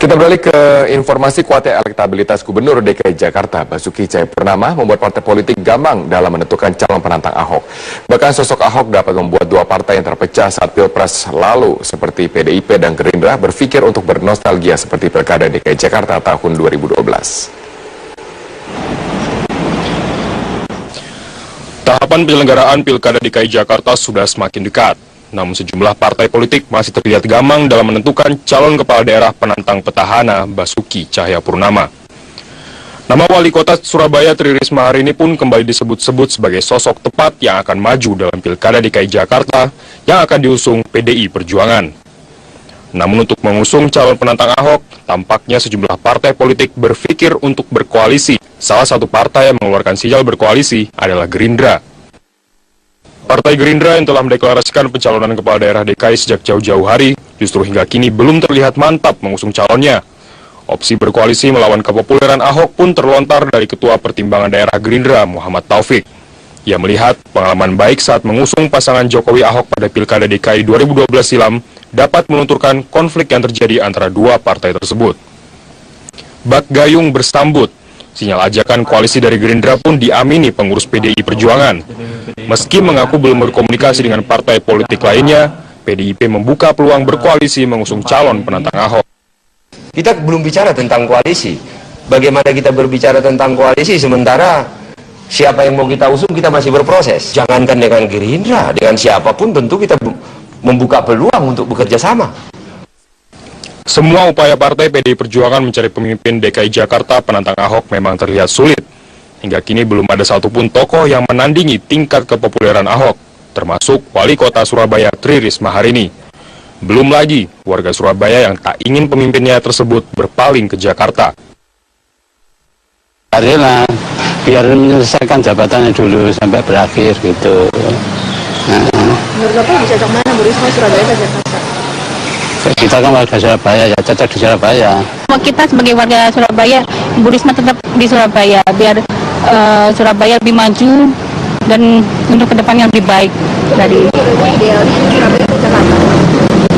Kita beralih ke informasi kuatnya elektabilitas Gubernur DKI Jakarta, Basuki Cahayapurnama, membuat partai politik gamang dalam menentukan calon penantang Ahok. Bahkan sosok Ahok dapat membuat dua partai yang terpecah saat Pilpres lalu, seperti PDIP dan Gerindra, berpikir untuk bernostalgia seperti Pilkada DKI Jakarta tahun 2012. Tahapan penyelenggaraan Pilkada DKI Jakarta sudah semakin dekat. Namun sejumlah partai politik masih terlihat gamang dalam menentukan calon kepala daerah penantang petahana Basuki Cahayapurnama. Nama Wali Kota Surabaya Tri Risma hari ini pun kembali disebut-sebut sebagai sosok tepat yang akan maju dalam Pilkada DKI Jakarta yang akan diusung PDI Perjuangan. Namun untuk mengusung calon penantang Ahok, tampaknya sejumlah partai politik berpikir untuk berkoalisi. Salah satu partai yang mengeluarkan sinyal berkoalisi adalah Gerindra. Partai Gerindra yang telah mendeklarasikan pencalonan kepala daerah DKI sejak jauh-jauh hari, justru hingga kini belum terlihat mantap mengusung calonnya. Opsi berkoalisi melawan kepopuleran Ahok pun terlontar dari Ketua Pertimbangan Daerah Gerindra, Muhammad Taufik. Ia melihat pengalaman baik saat mengusung pasangan Jokowi Ahok pada Pilkada DKI 2012 silam dapat melunturkan konflik yang terjadi antara dua partai tersebut. Bak gayung bersambut. Sinyal ajakan koalisi dari Gerindra pun diamini pengurus PDI Perjuangan. Meski mengaku belum berkomunikasi dengan partai politik lainnya, PDIP membuka peluang berkoalisi mengusung calon penantang Ahok. Kita belum bicara tentang koalisi. Bagaimana kita berbicara tentang koalisi sementara siapa yang mau kita usung kita masih berproses. Jangankan dengan Gerindra, dengan siapapun tentu kita membuka peluang untuk bekerja sama. Semua upaya partai PDI Perjuangan mencari pemimpin DKI Jakarta penantang Ahok memang terlihat sulit. Hingga kini belum ada satupun tokoh yang menandingi tingkat kepopuleran Ahok, termasuk Wali Kota Surabaya Tri Risma hari ini. Belum lagi warga Surabaya yang tak ingin pemimpinnya tersebut berpaling ke Jakarta. Biar menyelesaikan jabatannya dulu sampai berakhir gitu. Menurut Bapak bisa kemana Bu Risma, Surabaya ke Jakarta? Kita kan warga Surabaya, ya cocok di Surabaya. Kita sebagai warga Surabaya, Bu Risma tetap di Surabaya, biar Surabaya lebih maju dan untuk kedepannya lebih baik dari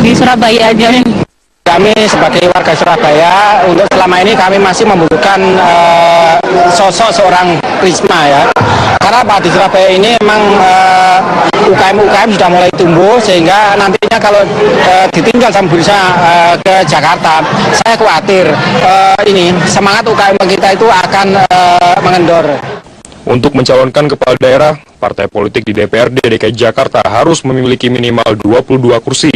di Surabaya aja. Kami sebagai warga Surabaya, untuk selama ini kami masih membutuhkan sosok seorang Risma ya. Karena Pak di Surabaya ini memang UKM sudah mulai tumbuh, sehingga nantinya kalau ditinggal sama Bu Risma ke Jakarta, saya khawatir ini semangat UKM kita itu akan mengendor. Untuk mencalonkan kepala daerah, partai politik di DPRD DKI Jakarta harus memiliki minimal 22 kursi.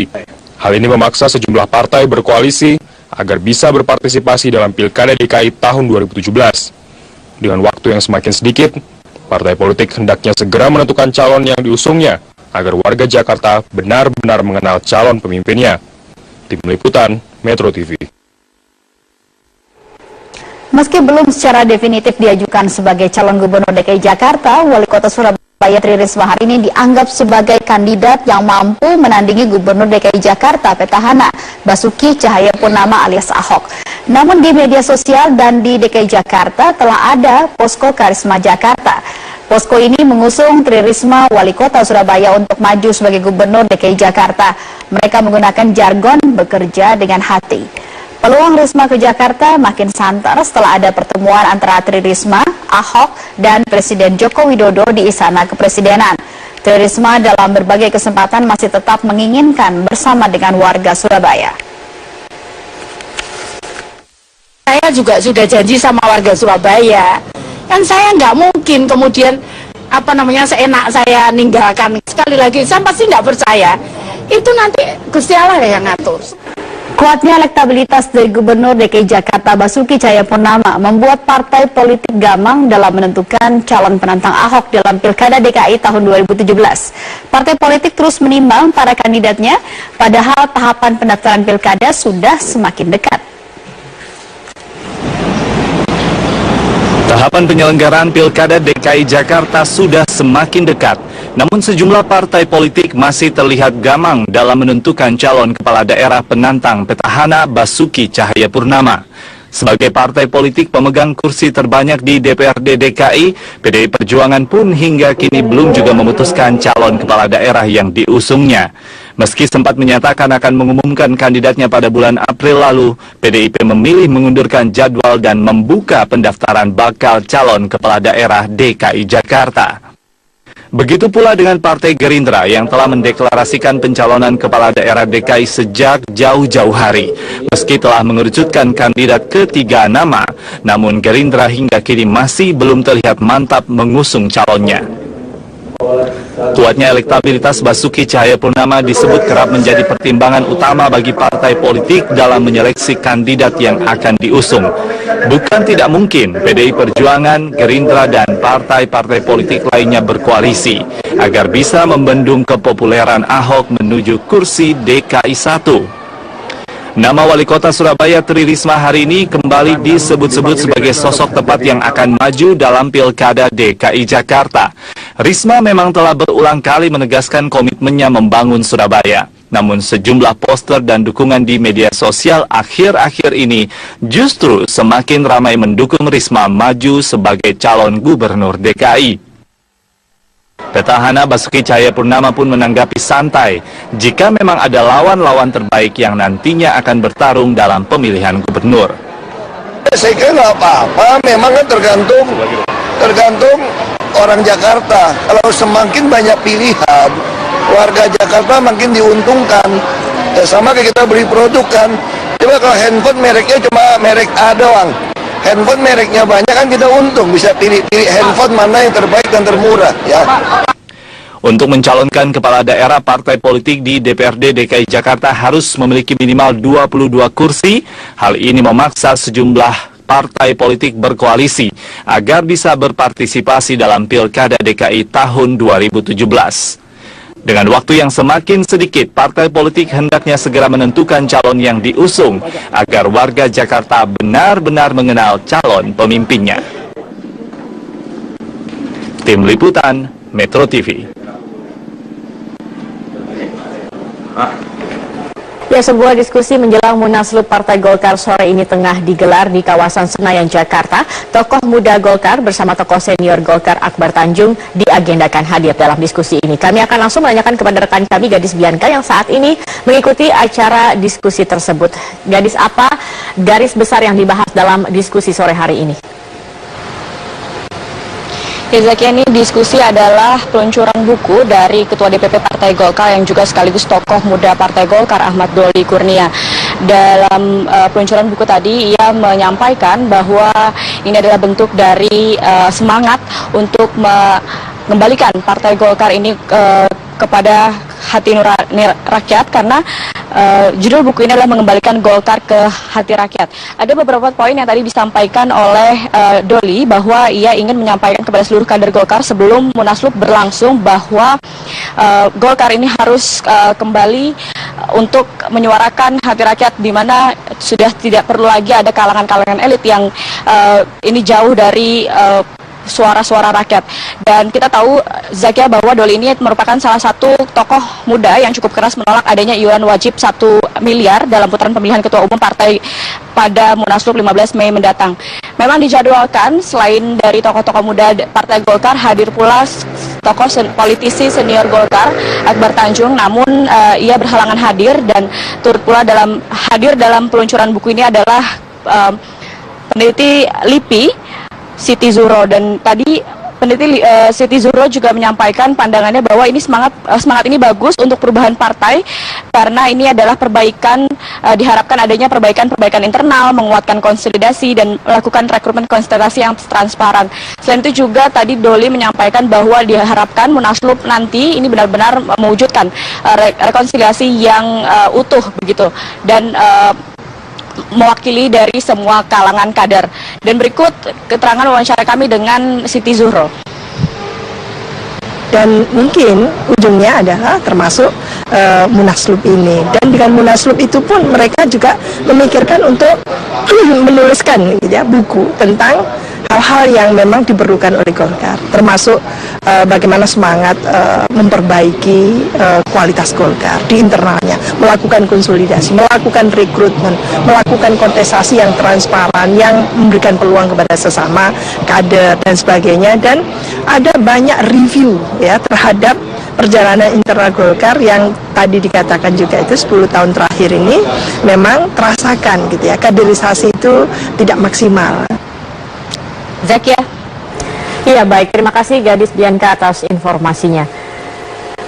Hal ini memaksa sejumlah partai berkoalisi agar bisa berpartisipasi dalam Pilkada DKI tahun 2017. Dengan waktu yang semakin sedikit, partai politik hendaknya segera menentukan calon yang diusungnya agar warga Jakarta benar-benar mengenal calon pemimpinnya. Tim Liputan, Metro TV. Meski belum secara definitif diajukan sebagai calon gubernur DKI Jakarta, Wali Kota Surabaya Tri Risma hari ini dianggap sebagai kandidat yang mampu menandingi Gubernur DKI Jakarta petahana Basuki Cahayapurnama alias Ahok. Namun di media sosial dan di DKI Jakarta telah ada Posko Karisma Jakarta. Posko ini mengusung Tri Risma, Wali Kota Surabaya, untuk maju sebagai Gubernur DKI Jakarta. Mereka menggunakan jargon bekerja dengan hati. Peluang Risma ke Jakarta makin santer setelah ada pertemuan antara Tri Risma, Ahok, dan Presiden Joko Widodo di Istana Kepresidenan. Tri Risma dalam berbagai kesempatan masih tetap menginginkan bersama dengan warga Surabaya. Saya juga sudah janji sama warga Surabaya. Kan saya nggak mungkin kemudian seenak saya ninggalkan. Sekali lagi, saya pasti nggak percaya. Itu nanti Gusti Allah yang ngatur. Kuatnya elektabilitas dari Gubernur DKI Jakarta Basuki Cahayapurnama membuat partai politik gamang dalam menentukan calon penantang Ahok dalam Pilkada DKI tahun 2017. Partai politik terus menimbang para kandidatnya, padahal tahapan pendaftaran Pilkada sudah semakin dekat. Tahapan penyelenggaraan Pilkada DKI Jakarta sudah semakin dekat. Namun sejumlah partai politik masih terlihat gamang dalam menentukan calon kepala daerah penantang petahana Basuki Cahayapurnama. Sebagai partai politik pemegang kursi terbanyak di DPRD DKI, PDI Perjuangan pun hingga kini belum juga memutuskan calon kepala daerah yang diusungnya. Meski sempat menyatakan akan mengumumkan kandidatnya pada bulan April lalu, PDIP memilih mengundurkan jadwal dan membuka pendaftaran bakal calon kepala daerah DKI Jakarta. Begitu pula dengan Partai Gerindra yang telah mendeklarasikan pencalonan kepala daerah DKI sejak jauh-jauh hari. Meski telah mengerucutkan kandidat ketiga nama, namun Gerindra hingga kini masih belum terlihat mantap mengusung calonnya. Kuatnya elektabilitas Basuki Cahayapurnama disebut kerap menjadi pertimbangan utama bagi partai politik dalam menyeleksi kandidat yang akan diusung. Bukan tidak mungkin PDI Perjuangan, Gerindra, dan partai-partai politik lainnya berkoalisi agar bisa membendung kepopuleran Ahok menuju kursi DKI 1. Nama Wali Kota Surabaya Tri Risma hari ini kembali disebut-sebut sebagai sosok tepat yang akan maju dalam Pilkada DKI Jakarta. Risma memang telah berulang kali menegaskan komitmennya membangun Surabaya. Namun sejumlah poster dan dukungan di media sosial akhir-akhir ini justru semakin ramai mendukung Risma maju sebagai calon gubernur DKI. Petahana Basuki Cahayapurnama pun menanggapi santai jika memang ada lawan-lawan terbaik yang nantinya akan bertarung dalam pemilihan gubernur. Saya kira nggak apa-apa, memang kan tergantung orang Jakarta. Kalau semakin banyak pilihan, warga Jakarta makin diuntungkan. Ya, sama kayak kita beli produk kan. Coba kalau handphone mereknya cuma merek A doang, handphone mereknya banyak kan kita untung, bisa pilih-pilih handphone mana yang terbaik dan termurah ya. Untuk mencalonkan kepala daerah, partai politik di DPRD DKI Jakarta harus memiliki minimal 22 kursi. Hal ini memaksa sejumlah partai politik berkoalisi agar bisa berpartisipasi dalam Pilkada DKI tahun 2017. Dengan waktu yang semakin sedikit, partai politik hendaknya segera menentukan calon yang diusung agar warga Jakarta benar-benar mengenal calon pemimpinnya. Tim Liputan Metro TV. Ya, sebuah diskusi menjelang Munaslup Partai Golkar sore ini tengah digelar di kawasan Senayan, Jakarta. Tokoh muda Golkar bersama tokoh senior Golkar Akbar Tanjung diagendakan hadir dalam diskusi ini. Kami akan langsung menanyakan kepada rekan kami Gadis Bianca yang saat ini mengikuti acara diskusi tersebut. Gadis, apa garis besar yang dibahas dalam diskusi sore hari ini? Ya, Zakia, ini diskusi adalah peluncuran buku dari Ketua DPP Partai Golkar yang juga sekaligus tokoh muda Partai Golkar, Ahmad Doli Kurnia. Dalam peluncuran buku tadi, ia menyampaikan bahwa ini adalah bentuk dari semangat untuk mengembalikan Partai Golkar ini kepada hati nurani rakyat, karena judul buku ini adalah mengembalikan Golkar ke hati rakyat. Ada beberapa poin yang tadi disampaikan oleh Doli bahwa ia ingin menyampaikan kepada seluruh kader Golkar sebelum Munaslup berlangsung bahwa Golkar ini harus kembali untuk menyuarakan hati rakyat, di mana sudah tidak perlu lagi ada kalangan-kalangan elit yang ini jauh dari suara-suara rakyat. Dan kita tahu, Zakia, bahwa Doli ini merupakan salah satu tokoh muda yang cukup keras menolak adanya iuran wajib 1 miliar dalam putaran pemilihan ketua umum partai pada Munaslup 15 Mei mendatang. Memang dijadwalkan selain dari tokoh-tokoh muda Partai Golkar, hadir pula tokoh politisi senior Golkar Akbar Tanjung, namun ia berhalangan hadir, dan turut pula hadir dalam peluncuran buku ini adalah peneliti LIPI Siti Zuhro. Dan tadi peneliti Siti Zuhro juga menyampaikan pandangannya bahwa ini semangat ini bagus untuk perubahan partai, karena ini adalah perbaikan, diharapkan adanya perbaikan internal, menguatkan konsolidasi, dan melakukan rekrutmen konsentrasi yang transparan. Selain itu juga tadi Doli menyampaikan bahwa diharapkan Munaslup nanti ini benar-benar mewujudkan rekonsiliasi yang utuh begitu, dan mewakili dari semua kalangan kader. Dan berikut keterangan wawancara kami dengan Siti Zuhro. Dan mungkin ujungnya adalah termasuk Munaslup ini. Dan dengan Munaslup itu pun mereka juga memikirkan untuk menuliskan ya, buku tentang hal-hal yang memang diperlukan oleh Golkar, termasuk bagaimana semangat memperbaiki kualitas Golkar di internalnya, melakukan konsolidasi, melakukan rekrutmen, melakukan kontestasi yang transparan, yang memberikan peluang kepada sesama kader dan sebagainya. Dan ada banyak review ya terhadap perjalanan internal Golkar yang tadi dikatakan juga itu 10 tahun terakhir ini memang terasakan gitu ya, kaderisasi itu tidak maksimal. Zakia. Iya baik, terima kasih Gadis Dianka atas informasinya.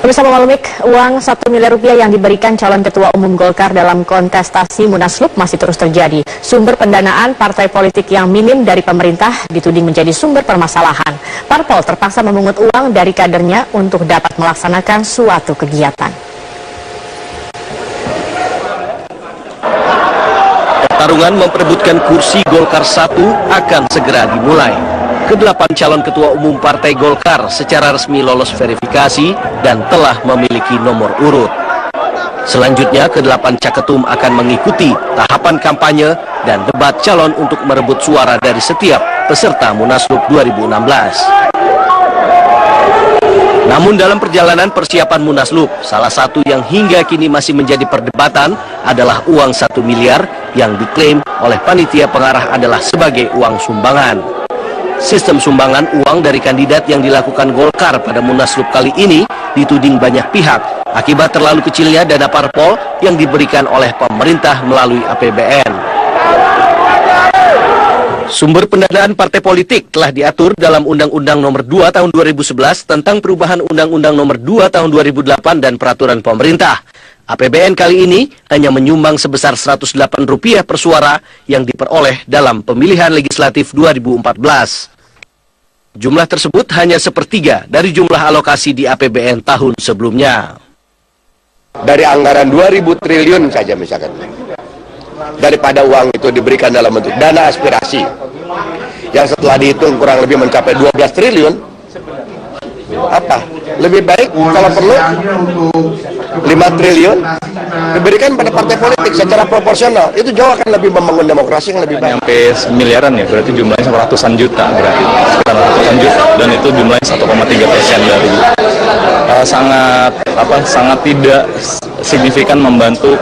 Pemirsa Polemik, uang 1 miliar rupiah yang diberikan calon ketua umum Golkar dalam kontestasi Munaslup masih terus terjadi. Sumber pendanaan partai politik yang minim dari pemerintah dituding menjadi sumber permasalahan. Parpol terpaksa memungut uang dari kadernya untuk dapat melaksanakan suatu kegiatan. Pertarungan memperebutkan kursi Golkar 1 akan segera dimulai. Kedelapan calon ketua umum Partai Golkar secara resmi lolos verifikasi dan telah memiliki nomor urut. Selanjutnya, kedelapan caketum akan mengikuti tahapan kampanye dan debat calon untuk merebut suara dari setiap peserta Munaslup 2016. Namun dalam perjalanan persiapan Munaslup, salah satu yang hingga kini masih menjadi perdebatan adalah uang 1 miliar yang diklaim oleh panitia pengarah adalah sebagai uang sumbangan. Sistem sumbangan uang dari kandidat yang dilakukan Golkar pada Munaslup kali ini dituding banyak pihak akibat terlalu kecilnya dana parpol yang diberikan oleh pemerintah melalui APBN. Sumber pendanaan partai politik telah diatur dalam Undang-Undang Nomor 2 Tahun 2011 tentang perubahan Undang-Undang Nomor 2 Tahun 2008 dan Peraturan Pemerintah. APBN kali ini hanya menyumbang sebesar Rp108 per suara yang diperoleh dalam pemilihan legislatif 2014. Jumlah tersebut hanya sepertiga dari jumlah alokasi di APBN tahun sebelumnya. Dari anggaran 2.000 triliun saja misalkan, daripada uang itu diberikan dalam bentuk dana aspirasi yang setelah dihitung kurang lebih mencapai 12 triliun, apa? Lebih baik kalau perlu 5 triliun diberikan pada partai politik secara proporsional. Itu jauh akan lebih membangun demokrasi yang lebih baik. Sampai miliaran ya, berarti jumlahnya ratusan juta, berarti sekitar ratusan juta, dan itu jumlahnya 1,3% dari sangat tidak signifikan membantu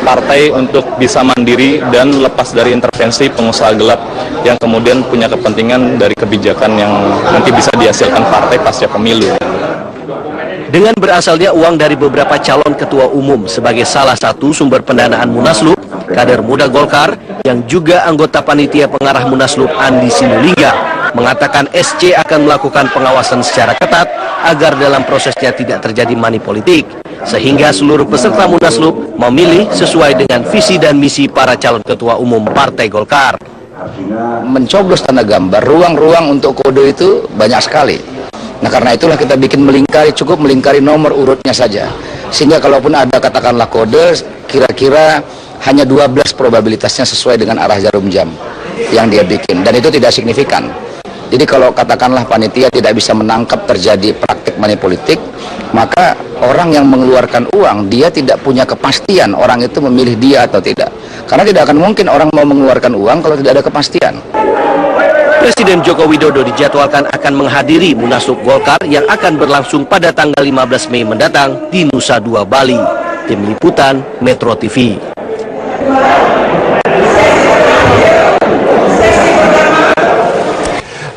partai untuk bisa mandiri dan lepas dari intervensi pengusaha gelap yang kemudian punya kepentingan dari kebijakan yang nanti bisa dihasilkan partai pasca pemilu. Dengan berasalnya uang dari beberapa calon ketua umum sebagai salah satu sumber pendanaan Munaslup, kader muda Golkar yang juga anggota panitia pengarah Munaslup Andi Sinulinga mengatakan SC akan melakukan pengawasan secara ketat agar dalam prosesnya tidak terjadi money politik, sehingga seluruh peserta Munaslup memilih sesuai dengan visi dan misi para calon ketua umum Partai Golkar. Mencoblos tanda gambar, ruang-ruang untuk kode itu banyak sekali. Nah karena itulah kita bikin cukup melingkari nomor urutnya saja. Sehingga kalaupun ada katakanlah kode, kira-kira hanya 12 probabilitasnya sesuai dengan arah jarum jam yang dia bikin. Dan itu tidak signifikan. Jadi kalau katakanlah panitia tidak bisa menangkap terjadi praktik money politik, maka orang yang mengeluarkan uang, dia tidak punya kepastian orang itu memilih dia atau tidak. Karena tidak akan mungkin orang mau mengeluarkan uang kalau tidak ada kepastian. Presiden Joko Widodo dijadwalkan akan menghadiri Munaslup Golkar yang akan berlangsung pada tanggal 15 Mei mendatang di Nusa Dua, Bali. Tim Liputan Metro TV.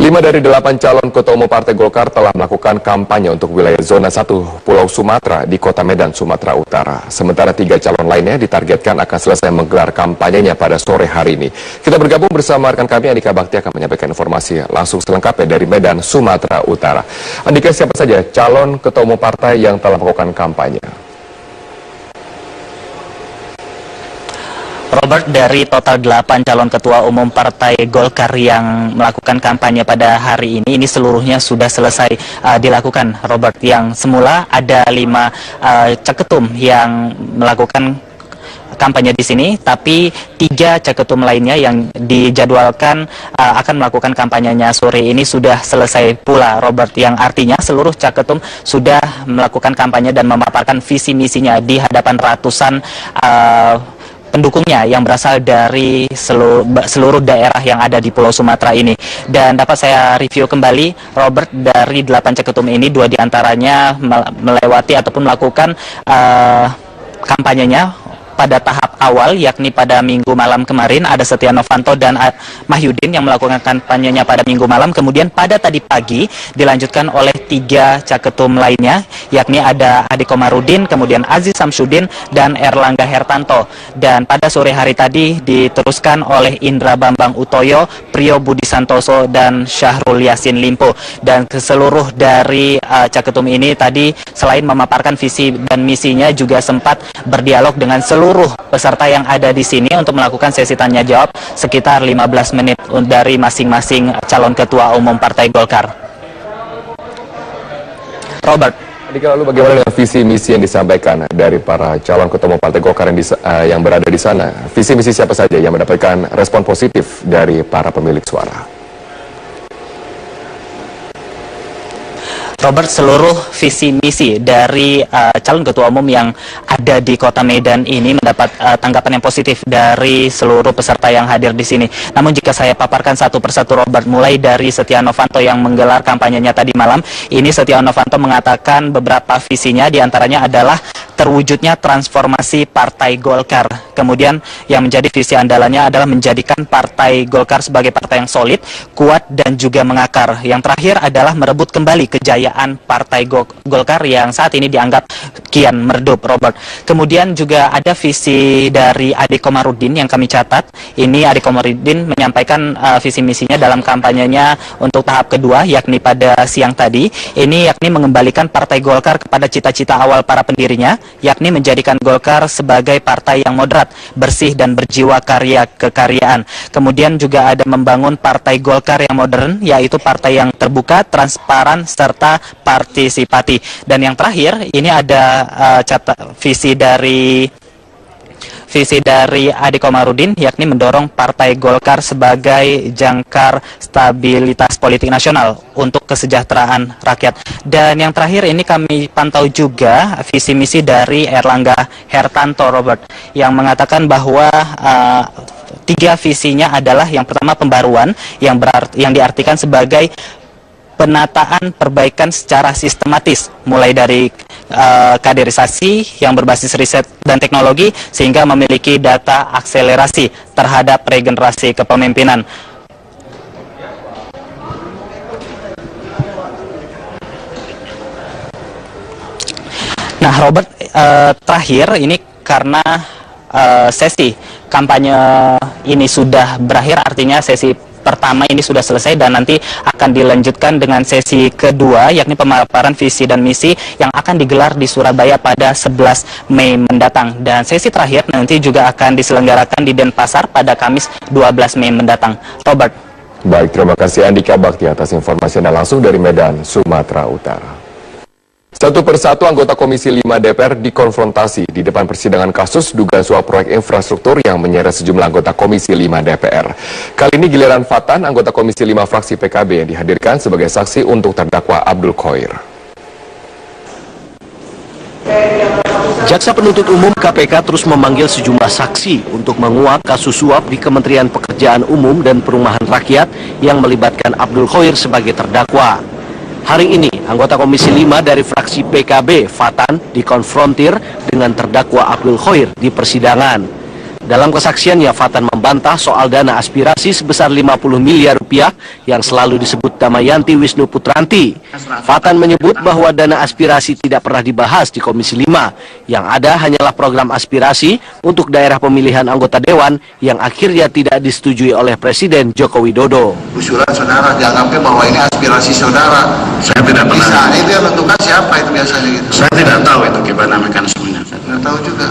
5 dari 8 calon ketua umum Partai Golkar telah melakukan kampanye untuk wilayah zona 1 Pulau Sumatera di Kota Medan, Sumatera Utara. Sementara 3 calon lainnya ditargetkan akan selesai menggelar kampanyenya pada sore hari ini. Kita bergabung bersama rekan kami Andika Bakti akan menyampaikan informasi langsung selengkapnya dari Medan, Sumatera Utara. Andika, siapa saja calon ketua umum partai yang telah melakukan kampanye? Robert, dari total 8 calon ketua umum Partai Golkar yang melakukan kampanye pada hari ini seluruhnya sudah selesai dilakukan, Robert. Yang semula ada 5 caketum yang melakukan kampanye di sini, tapi 3 caketum lainnya yang dijadwalkan akan melakukan kampanyenya sore ini sudah selesai pula, Robert, yang artinya seluruh caketum sudah melakukan kampanye dan memaparkan visi misinya di hadapan ratusan pendukungnya yang berasal dari seluruh daerah yang ada di Pulau Sumatera ini. Dan dapat saya review kembali, Robert, dari 8 caketum ini 2 diantaranya melewati ataupun melakukan kampanyenya pada tahap awal, yakni pada Minggu malam kemarin ada Setia Novanto dan Mahyudin yang melakukan kampanyenya pada Minggu malam. Kemudian pada tadi pagi dilanjutkan oleh 3 caketum lainnya, yakni ada Ade Komarudin, kemudian Aziz Samsudin dan Erlangga Hertanto. Dan pada sore hari tadi diteruskan oleh Indra Bambang Utoyo, Priyo Budi Santoso dan Syahrul Yassin Limpo. Dan keseluruh dari caketum ini tadi selain memaparkan visi dan misinya juga sempat berdialog dengan seluruh peserta yang ada di sini untuk melakukan sesi tanya jawab sekitar 15 menit dari masing-masing calon ketua umum Partai Golkar. Robert. Lalu bagaimana dengan visi misi yang disampaikan dari para calon ketua umum Partai Golkar yang berada di sana? Visi misi siapa saja yang mendapatkan respon positif dari para pemilik suara? Robert, seluruh visi misi dari calon ketua umum yang ada di Kota Medan ini mendapat tanggapan yang positif dari seluruh peserta yang hadir di sini. Namun jika saya paparkan satu persatu, Robert, mulai dari Setia Novanto yang menggelar kampanyenya tadi malam, ini Setia Novanto mengatakan beberapa visinya, diantaranya adalah terwujudnya transformasi Partai Golkar. Kemudian yang menjadi visi andalannya adalah menjadikan Partai Golkar sebagai partai yang solid, kuat, dan juga mengakar. Yang terakhir adalah merebut kembali kejayaan Partai Golkar yang saat ini dianggap kian meredup, Robert. Kemudian juga ada visi dari Ade Komarudin yang kami catat. Ini Ade Komarudin menyampaikan visi misinya dalam kampanyenya untuk tahap kedua, yakni pada siang tadi. Ini yakni mengembalikan Partai Golkar kepada cita-cita awal para pendirinya, yakni menjadikan Golkar sebagai partai yang moderat, bersih, dan berjiwa karya kekaryaan. Kemudian juga ada membangun Partai Golkar yang modern, yaitu partai yang terbuka, transparan, serta partisipatif. Dan yang terakhir, ini ada visi dari Ade Komarudin, yakni mendorong Partai Golkar sebagai jangkar stabilitas politik nasional untuk kesejahteraan rakyat. Dan yang terakhir ini kami pantau juga visi misi dari Erlangga Hertanto, Robert, yang mengatakan bahwa 3 visinya adalah yang pertama pembaruan, yang diartikan sebagai penataan perbaikan secara sistematis, mulai dari kaderisasi yang berbasis riset dan teknologi sehingga memiliki data akselerasi terhadap regenerasi kepemimpinan. Nah, Robert, terakhir ini karena sesi kampanye ini sudah berakhir, artinya sesi pertama ini sudah selesai dan nanti akan dilanjutkan dengan sesi kedua, yakni pemaparan visi dan misi yang akan digelar di Surabaya pada 11 Mei mendatang. Dan sesi terakhir nanti juga akan diselenggarakan di Denpasar pada Kamis 12 Mei mendatang. Robert. Baik, terima kasih Andika Bakti atas informasinya langsung dari Medan, Sumatera Utara. Satu persatu anggota Komisi 5 DPR dikonfrontasi di depan persidangan kasus dugaan suap proyek infrastruktur yang menyeret sejumlah anggota Komisi 5 DPR. Kali ini giliran Fatan, anggota Komisi 5 fraksi PKB yang dihadirkan sebagai saksi untuk terdakwa Abdul Khoir. Jaksa Penuntut Umum KPK terus memanggil sejumlah saksi untuk menguak kasus suap di Kementerian Pekerjaan Umum dan Perumahan Rakyat yang melibatkan Abdul Khoir sebagai terdakwa. Hari ini, anggota Komisi 5 dari fraksi PKB, Fatan, dikonfrontir dengan terdakwa Abdul Khoir di persidangan. Dalam kesaksiannya, Fatan membantah soal dana aspirasi sebesar 50 miliar rupiah yang selalu disebut Damayanti Wisnu Putranti. Fatan menyebut bahwa dana aspirasi tidak pernah dibahas di Komisi 5. Yang ada hanyalah program aspirasi untuk daerah pemilihan anggota Dewan yang akhirnya tidak disetujui oleh Presiden Joko Widodo. Usulan saudara dianggapnya bahwa ini aspirasi saudara. Saya tidak pernah. Bisa, itu yang menentukan siapa itu biasanya gitu. Saya tidak tahu itu gimana mekanismenya. Tidak tahu juga.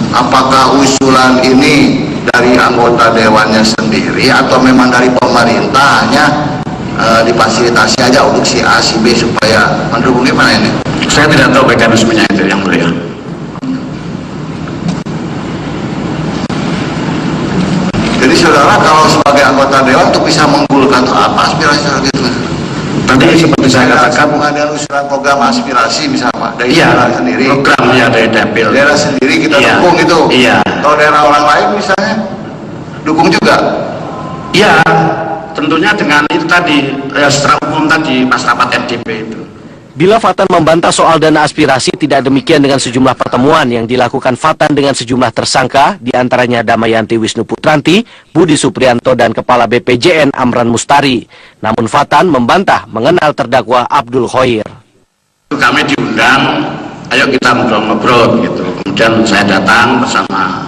Apakah usulan ini dari anggota dewannya sendiri atau memang dari pemerintahnya difasilitasi aja untuk si A, si B supaya mendukung, gimana ini? Saya tidak tahu mekanismenya itu yang mulia. Jadi saudara kalau sebagai anggota dewan untuk bisa menggulkan apa aspirasi saudara gitu? Tadi seperti saya katakan dengan usulan program aspirasi misalnya dari daerah sendiri, programnya dari dapil daerah sendiri kita dukung itu. Iya. Kalau daerah orang lain misalnya dukung juga. Iya, tentunya dengan itu tadi secara umum tadi pas rapat RDP itu. Bila Fatan membantah soal dana aspirasi, tidak demikian dengan sejumlah pertemuan yang dilakukan Fatan dengan sejumlah tersangka, diantaranya Damayanti Wisnu Putranti, Budi Suprianto, dan Kepala BPJN Amran Mustari. Namun Fatan membantah mengenal terdakwa Abdul Khoir. Kami diundang, ayo kita ngobrol-ngobrol gitu. Kemudian saya datang bersama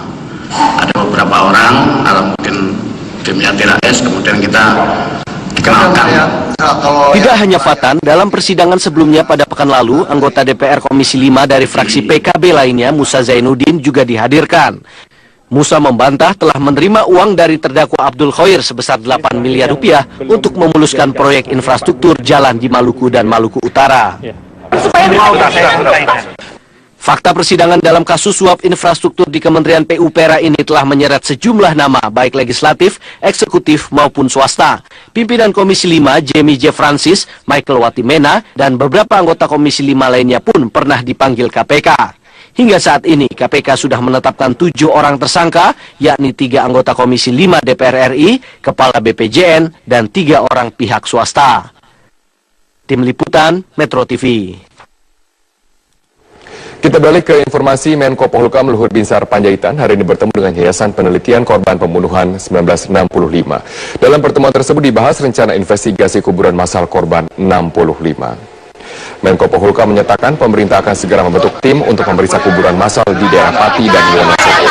ada beberapa orang, mungkin timnya TRS, kemudian kita dikenalkan. Tidak hanya Fatan, dalam persidangan sebelumnya pada pekan lalu, anggota DPR Komisi 5 dari fraksi PKB lainnya, Musa Zainuddin, juga dihadirkan. Musa membantah telah menerima uang dari terdakwa Abdul Khoir sebesar 8 miliar rupiah untuk memuluskan proyek infrastruktur jalan di Maluku dan Maluku Utara. Fakta persidangan dalam kasus suap infrastruktur di Kementerian PUPera ini telah menyeret sejumlah nama, baik legislatif, eksekutif, maupun swasta. Pimpinan Komisi 5, Jamie J. Francis, Michael Watimena, dan beberapa anggota Komisi 5 lainnya pun pernah dipanggil KPK. Hingga saat ini, KPK sudah menetapkan 7 orang tersangka, yakni 3 anggota Komisi 5 DPR RI, Kepala BPJN, dan 3 orang pihak swasta. Tim Liputan, Metro TV. Kita balik ke informasi. Menko Polhukam Luhut Binsar Panjaitan hari ini bertemu dengan Yayasan Penelitian Korban Pembunuhan 1965. Dalam pertemuan tersebut dibahas rencana investigasi kuburan massal korban 65. Menko Polhukam menyatakan pemerintah akan segera membentuk tim untuk memeriksa kuburan massal di daerah Pati dan Wonosobo.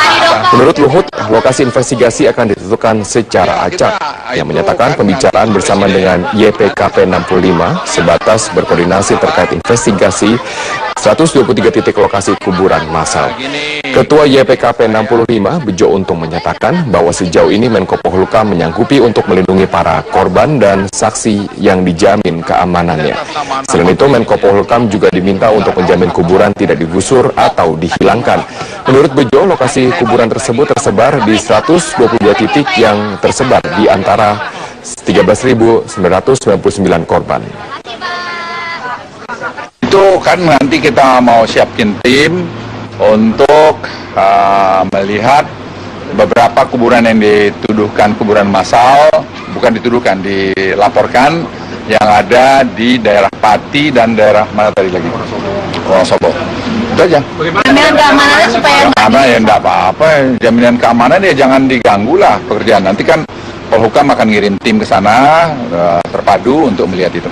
Menurut Luhut, lokasi investigasi akan ditentukan secara acak. Yang menyatakan pembicaraan bersama dengan YPKP 65 sebatas berkoordinasi terkait investigasi 123 titik lokasi kuburan massal. Ketua YPKP 65, Bejo Untung, menyatakan bahwa sejauh ini Menko Polhukam menyanggupi untuk melindungi para korban dan saksi yang dijamin keamanannya. Selain itu, Menko Polhukam juga diminta untuk menjamin kuburan tidak digusur atau dihilangkan. Menurut Bejo, lokasi kuburan tersebut tersebar di 122 titik yang tersebar di antara 13.999 korban. Itu kan nanti kita mau siapin tim untuk melihat beberapa kuburan yang dituduhkan kuburan massal, bukan dituduhkan, dilaporkan yang ada di daerah Pati dan daerah mana tadi lagi? Wonosobo. Itu aja. Jaminan keamanannya supaya ya enggak apa-apa, jaminan keamanan ya jangan diganggu lah pekerjaan. Nanti kan Polhukam akan ngirim tim ke sana terpadu untuk melihat itu.